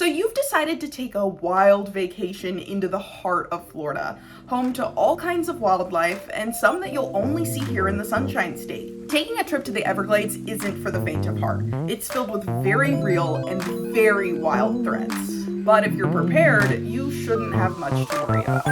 So you've decided to take a wild vacation into the heart of Florida, home to all kinds of wildlife and some that you'll only see here in the Sunshine State. Taking a trip to the Everglades isn't for the faint of heart. It's filled with very real and very wild threats. But if you're prepared, you shouldn't have much to worry about.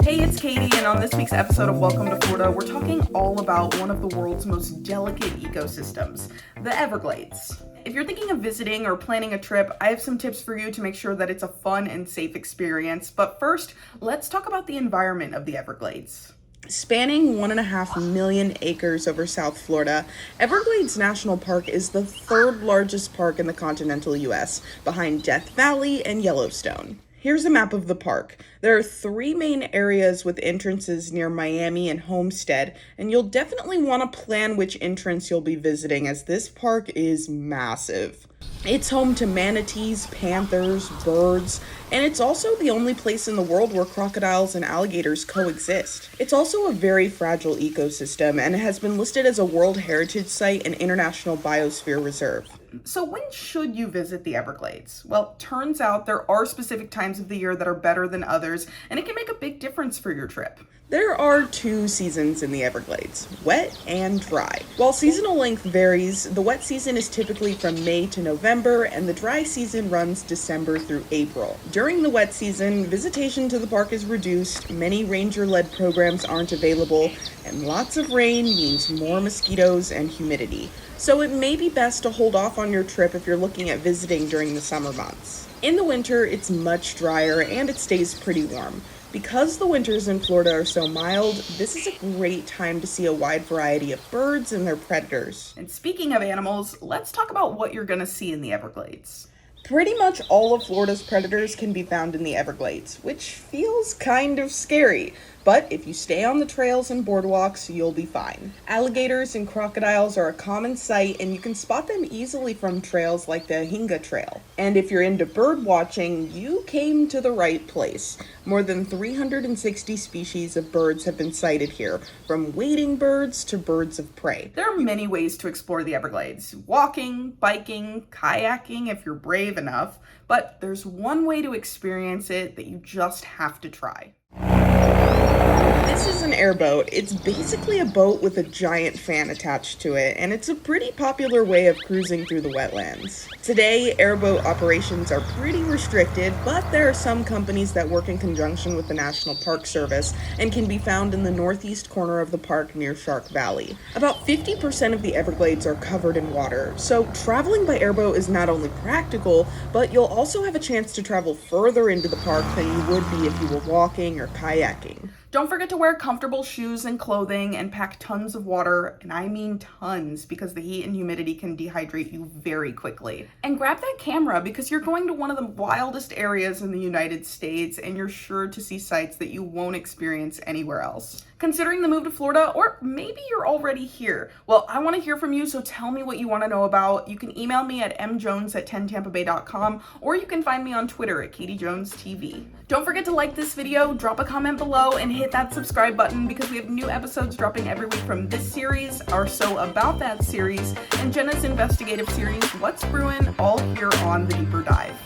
Hey, it's Katie, and on this week's episode of Welcome to Florida, we're talking all about one of the world's most delicate ecosystems, the Everglades. If you're thinking of visiting or planning a trip, I have some tips for you to make sure that it's a fun and safe experience. But first, let's talk about the environment of the Everglades. Spanning 1.5 million acres over South Florida, Everglades National Park is the third largest park in the continental U.S., behind Death Valley and Yellowstone. Here's a map of the park. There are 3 main areas with entrances near Miami and Homestead, and you'll definitely want to plan which entrance you'll be visiting as this park is massive. It's home to manatees, panthers, birds, and it's also the only place in the world where crocodiles and alligators coexist. It's also a very fragile ecosystem and has been listed as a World Heritage Site and International Biosphere Reserve. So when should you visit the Everglades? Well, turns out there are specific times of the year that are better than others, and it can make a big difference for your trip. There are 2 seasons in the Everglades, wet and dry. While seasonal length varies, the wet season is typically from May to November, and the dry season runs December through April. During the wet season, visitation to the park is reduced, many ranger-led programs aren't available, and lots of rain means more mosquitoes and humidity. So it may be best to hold off on your trip if you're looking at visiting during the summer months. In the winter, it's much drier and it stays pretty warm. Because the winters in Florida are so mild, this is a great time to see a wide variety of birds and their predators. And speaking of animals, let's talk about what you're going to see in the Everglades. Pretty much all of Florida's predators can be found in the Everglades, which feels kind of scary. But if you stay on the trails and boardwalks, you'll be fine. Alligators and crocodiles are a common sight, and you can spot them easily from trails like the Hinga Trail. And if you're into bird watching, you came to the right place. More than 360 species of birds have been sighted here, from wading birds to birds of prey. There are many ways to explore the Everglades. Walking, biking, kayaking if you're brave enough, but there's one way to experience it that you just have to try. This is an airboat. It's basically a boat with a giant fan attached to it, and it's a pretty popular way of cruising through the wetlands. Today, airboat operations are pretty restricted, but there are some companies that work in conjunction with the National Park Service and can be found in the northeast corner of the park near Shark Valley. About 50% of the Everglades are covered in water, so traveling by airboat is not only practical, but you'll also have a chance to travel further into the park than you would be if you were walking or kayaking. Don't forget to wear comfortable shoes and clothing and pack tons of water, and I mean tons, because the heat and humidity can dehydrate you very quickly. And grab that camera because you're going to one of the wildest areas in the United States, and you're sure to see sights that you won't experience anywhere else. Considering the move to Florida, or maybe you're already here. Well, I want to hear from you, so tell me what you want to know about. You can email me at mjones@10tampabay.com, or you can find me on Twitter at KatieJonesTV. Don't forget to like this video, drop a comment below, and hit that subscribe button because we have new episodes dropping every week from this series, our So About That series, and Jenna's investigative series, What's Brewin', all here on The Deeper Dive.